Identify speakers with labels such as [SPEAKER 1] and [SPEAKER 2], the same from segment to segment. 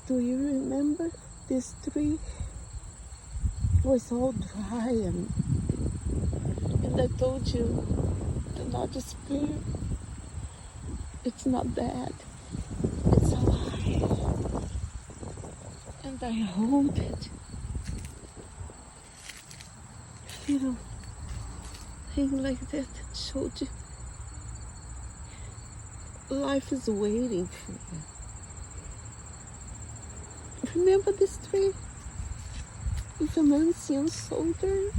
[SPEAKER 1] Do you remember this tree? It was all dry and I told you, do not despair. It's not dead. It's alive. And I hold it. Little thing like that showed you. Life is waiting for you. Remember this tree? With an ancient soldier?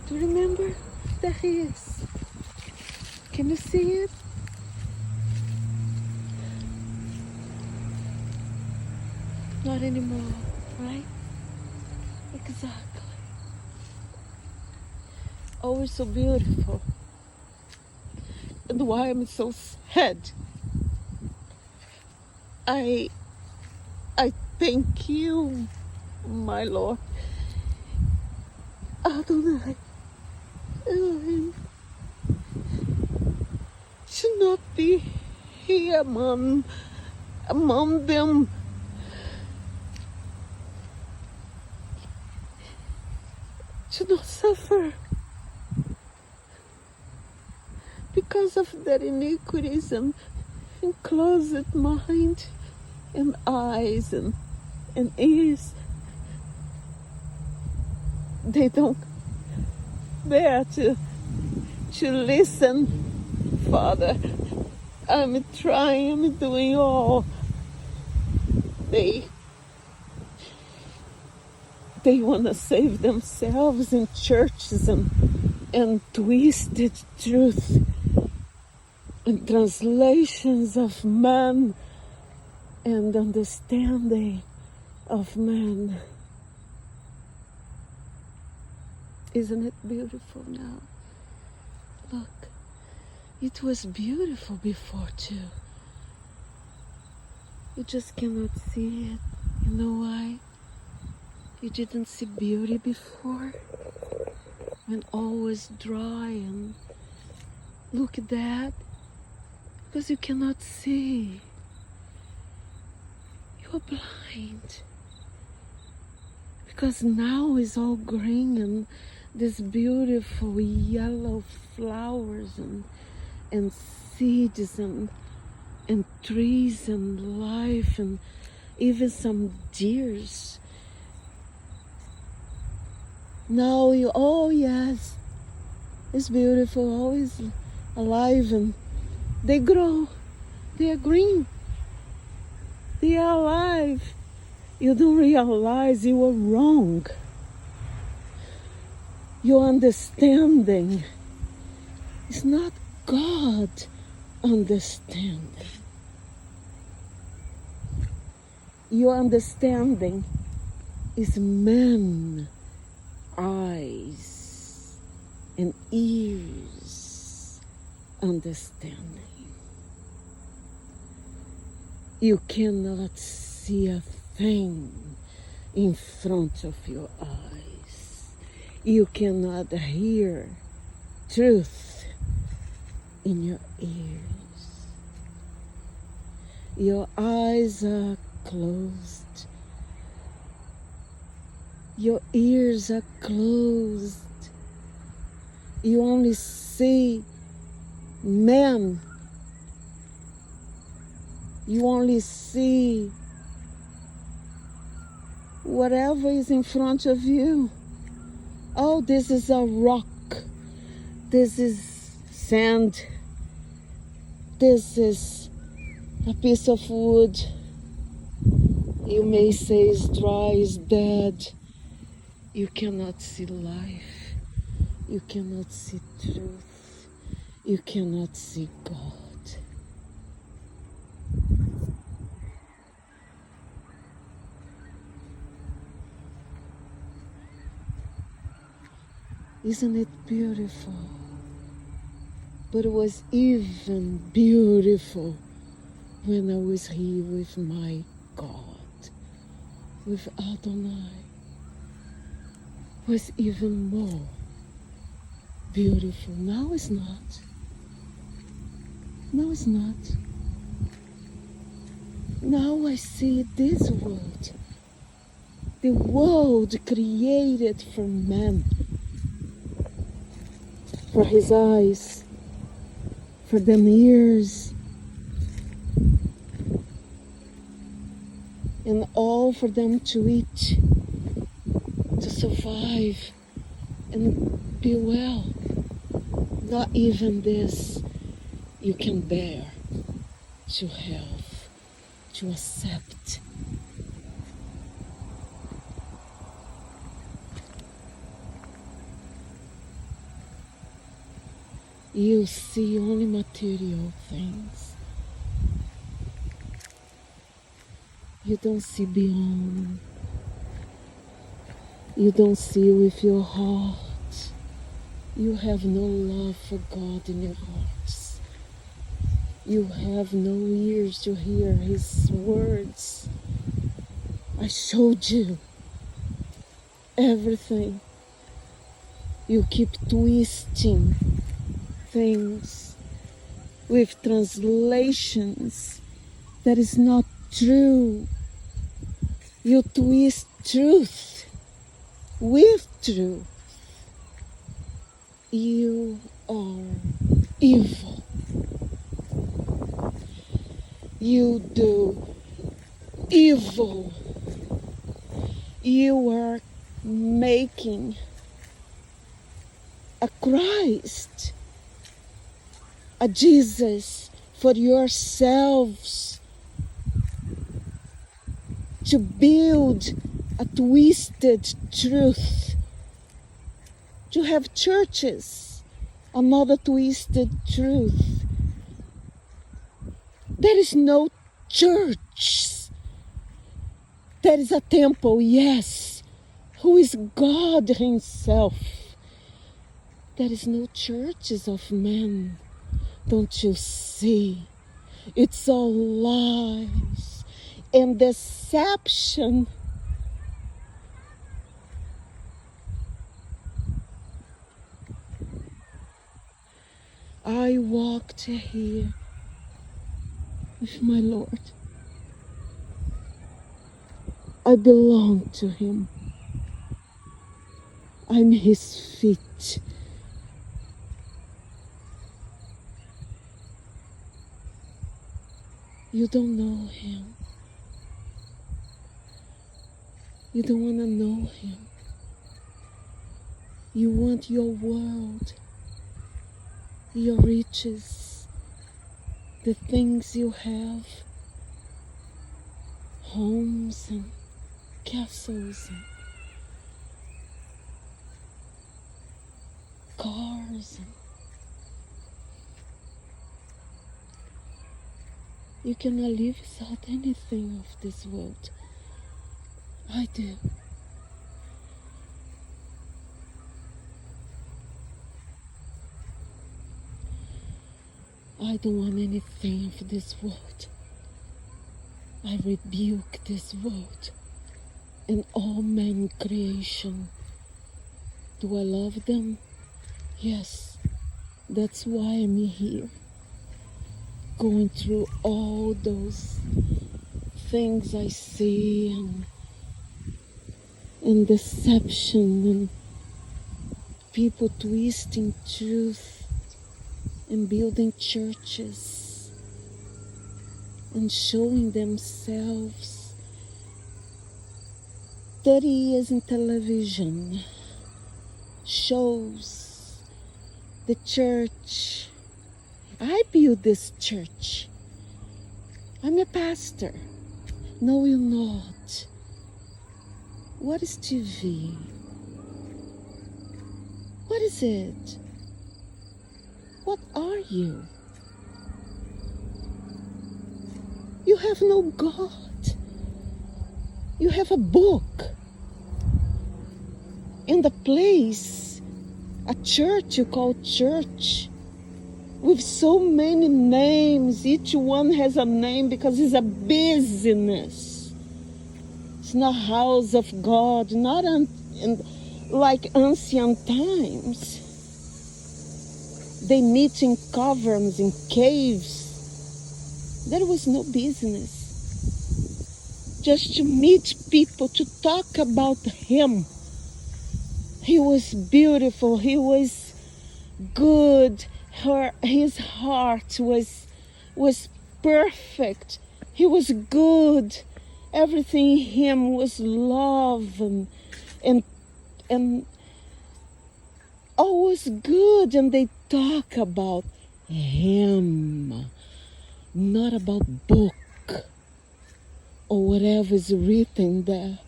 [SPEAKER 1] Do you remember? There he is. Can you see it? Not anymore, right? Exactly. Always so beautiful. And why I'm so sad. I thank you, my Lord. Adonai, Elohim, should not be here among them. Should not suffer because of their iniquities and closet mind and eyes and ears. They don't dare to listen, Father. I'm trying, I'm doing all. They want to save themselves in churches and twisted truth and translations of man and understanding of man. Isn't it beautiful now? Look, it was beautiful before too. You just cannot see it. You know why? You didn't see beauty before? When all was dry and look at that. Because you cannot see. You're blind. Because now is all green and this beautiful yellow flowers and seeds and trees and life and even some deers. Now you, oh yes, it's beautiful, always alive, and they grow, they are green, they are alive. You don't realize you were wrong. Your understanding is not God understanding. Your understanding is man eyes and ears understanding. You cannot see a thing in front of your eyes. You cannot hear truth in your ears. Your eyes are closed. Your ears are closed. You only see men. You only see whatever is in front of you. Oh, this is a rock. This is sand. This is a piece of wood. You may say it's dry, it's dead. You cannot see life. You cannot see truth. You cannot see God. Isn't it beautiful? But it was even beautiful when I was here with my God, with Adonai. It was even more beautiful. Now it's not. No, it's not. Now I see this world. The world created for man. For his eyes. For them ears. And all for them to eat. To survive. And be well. Not even this you can bear to have, to accept. You see only material things. You don't see beyond. You don't see with your heart. You have no love for God in your hearts. You have no ears to hear His words. I showed you everything. You keep twisting things with translations that is not true. You twist truth with truth. You are evil. You do evil. You are making a Christ, a Jesus for yourselves, to build a twisted truth, to have churches, another twisted truth. There is no church. There is a temple, yes, who is God Himself. There is no churches of men. Don't you see? It's all lies and deception. I walked here with my Lord. I belong to Him. I'm His feet. You don't know Him. You don't want to know Him. You want your world, your riches, the things you have, homes and castles and cars. And you cannot live without anything of this world. I do. I don't want anything of this world. I rebuke this world and all man creation. Do I love them? Yes. That's why I'm here. Going through all those things I see and deception and people twisting truth and building churches and showing themselves. 30 years in television shows the church. I built this church. I'm a pastor. No, you're not. What is TV? What is it? What are you? You have no God. You have a book. In the place, a church you call church, with so many names. Each one has a name because it's a business. It's not house of God, like ancient times. They meet in caverns, in caves. There was no business. Just to meet people, to talk about him. He was beautiful. He was good. His heart was perfect. He was good. Everything in him was love and all was good. And they talk about him, not about book or whatever is written there.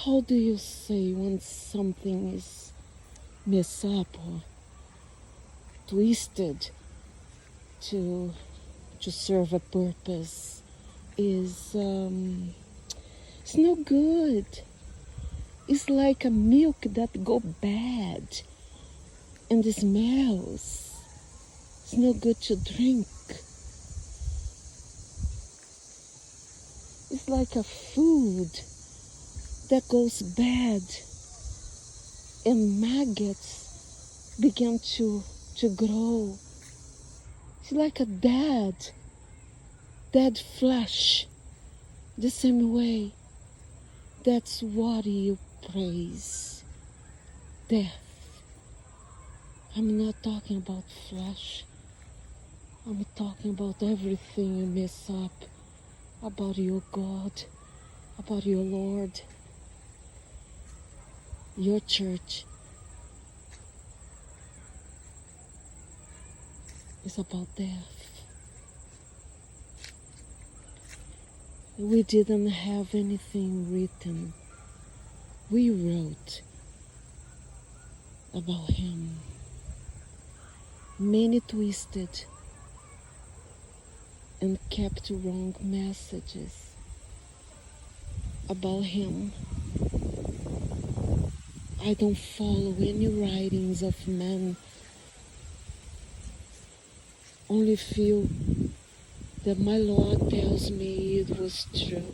[SPEAKER 1] How do you say when something is messed up or twisted to serve a purpose? It's no good. It's like a milk that go bad and it smells. It's no good to drink. It's like a food that goes bad and maggots begin to grow. It's like a dead flesh. The same way, that's what you praise. Death. I'm not talking about flesh. I'm talking about everything you mess up about your God, about your Lord, your church. It's about death. We didn't have anything written. We wrote about him. Many twisted and kept wrong messages about him. I don't follow any writings of men. Only feel that my Lord tells me it was true.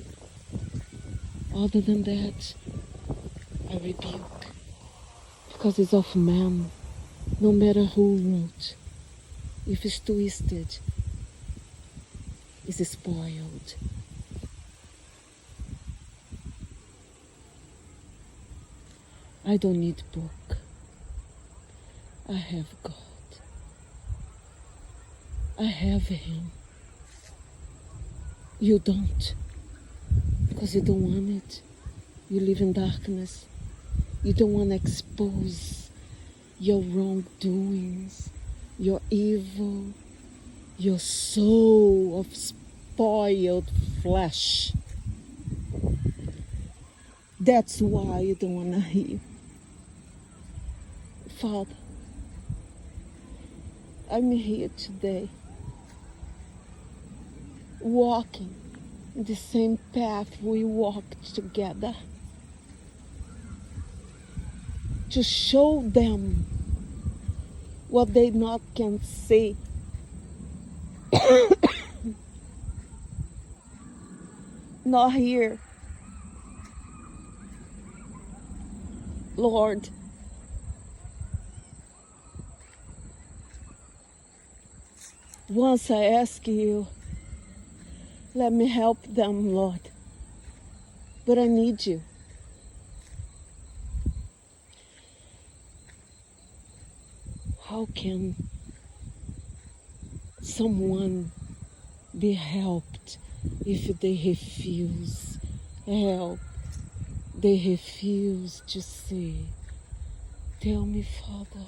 [SPEAKER 1] Other than that, I rebuke. Because it's of man, no matter who wrote. If it's twisted, it's spoiled. I don't need book. I have God. I have him. You don't, because you don't want it. You live in darkness. You don't want to expose your wrongdoings, your evil, your soul of spoiled flesh. That's why you don't want to hear. Father, I'm here today, walking in the same path we walked together, to show them what they not can see. Not here. Lord, once I ask you, let me help them, Lord. But I need you. How can someone be helped if they refuse help? They refuse to see. Tell me, Father,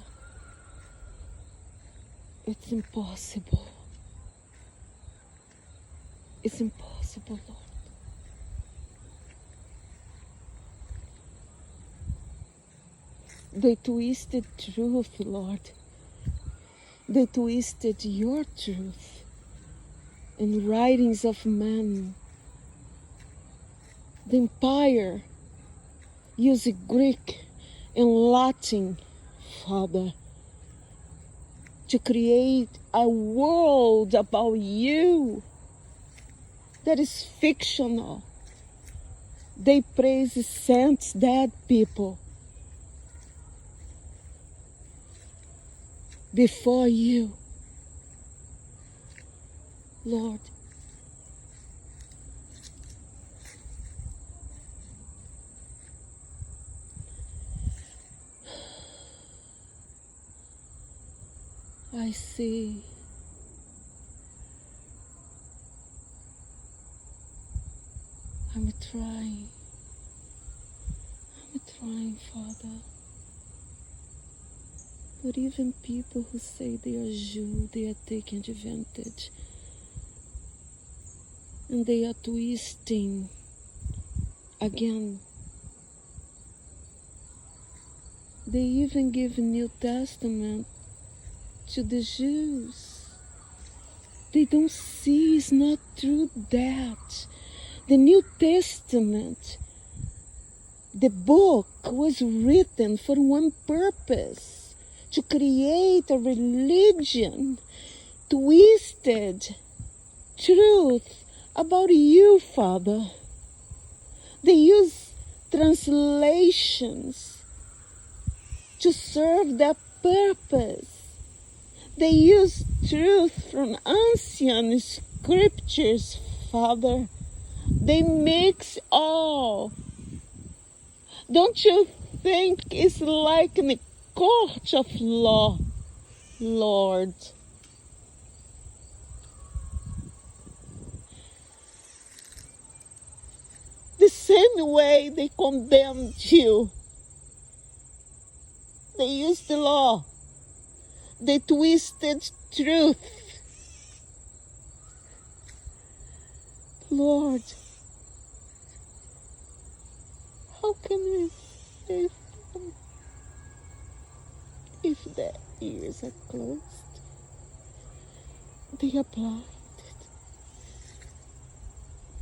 [SPEAKER 1] it's impossible. It's impossible, Lord. They twisted truth, Lord. They twisted your truth in writings of men. The empire used Greek and Latin, Father, to create a world about you that is fictional. They praise saints, dead people. before you. Lord, I see I'm trying, Father. But even people who say they are Jew, they are taking advantage. And they are twisting again. They even give New Testament to the Jews. They don't see it's not true that. The New Testament, the book was written for one purpose, to create a religion, twisted truth about you, Father. They use translations to serve that purpose. They use truth from ancient scriptures, Father. They mix all. Don't you think it's like in a court of law, Lord? The same way they condemned you. They used the law. They twisted truth. Lord, how can we save them if their ears are closed? They are blinded.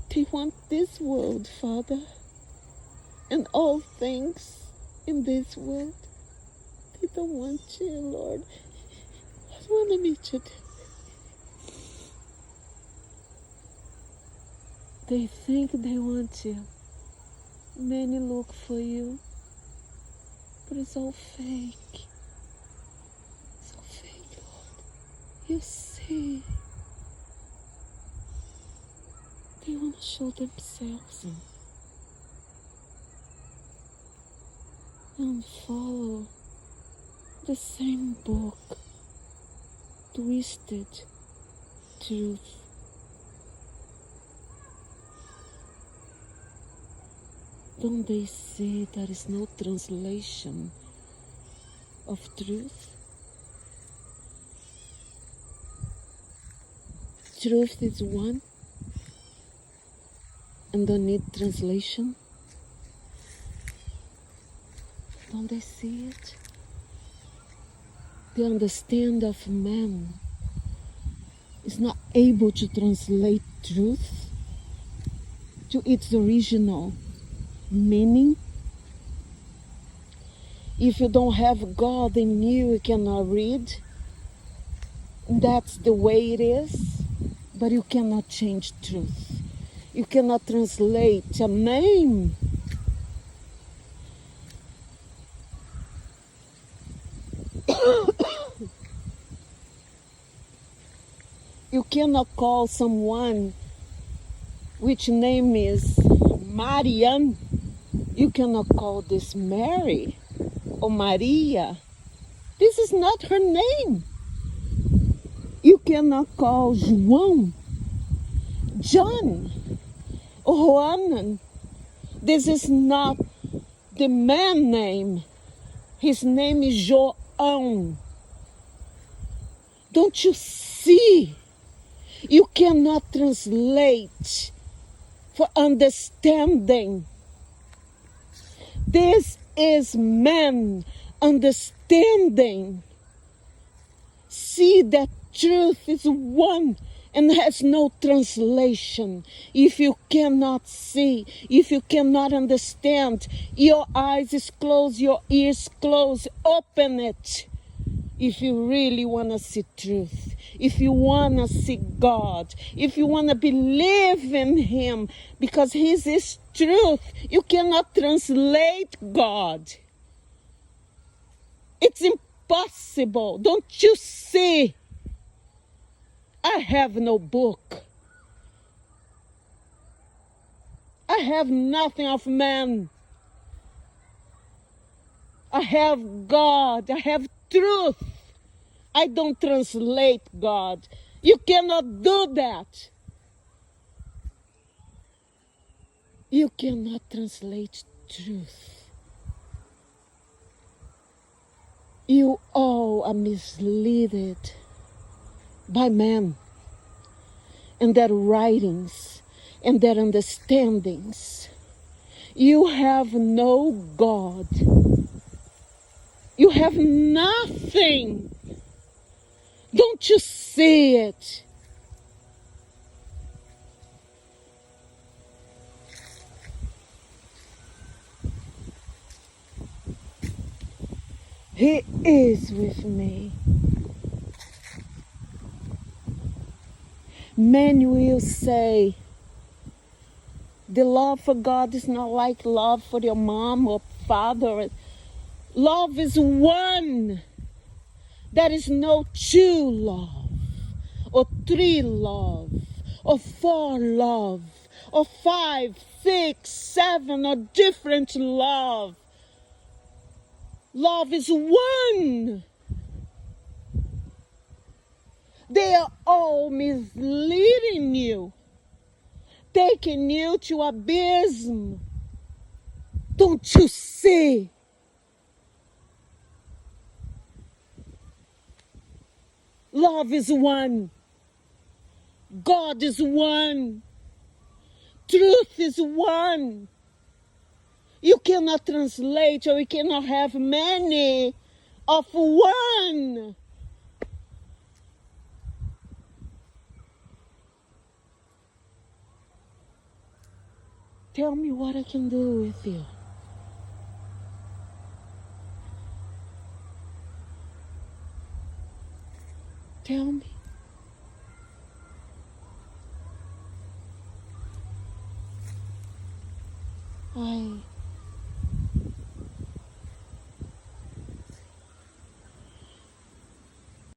[SPEAKER 1] They want this world, Father, and all things in this world. They don't want you, Lord. I want to meet you. They think they want you. Many look for you, but it's all fake. It's all fake, Lord. You see. They want to show themselves and follow the same book, twisted truth. Don't they see there is no translation of truth? Truth is one and don't need translation. Don't they see it? The understanding of man is not able to translate truth to its original meaning. If you don't have God in you, you cannot read. That's the way it is. But you cannot change truth. You cannot translate a name. You cannot call someone which name is Marian. You cannot call this Mary or Maria. This is not her name. You cannot call João, John, or Juanan. This is not the man name. His name is João. Don't you see? You cannot translate for understanding. This is man understanding. See that truth is one and has no translation. If you cannot see, if you cannot understand, your eyes is closed, your ears closed, open it. If you really want to see truth, if you want to see God, if you want to believe in Him, because His is truth, you cannot translate God. It's impossible possible. Don't you see? I have no book. I have nothing of man. I have God. I have truth. I don't translate God. You cannot do that. You cannot translate truth. You all are misled by men and their writings and their understandings. You have no God. You have nothing. Don't you see it? He is with me. Many will say, the love for God is not like love for your mom or father. Love is one. There is no two love, or three love, or four love, or 5, 6, 7, or different love. Love is one. They are all misleading you, taking you to abysm. Don't you see? Love is one. God is one. Truth is one. You cannot translate, or you cannot have many of one. Tell me what I can do with you. Tell me. I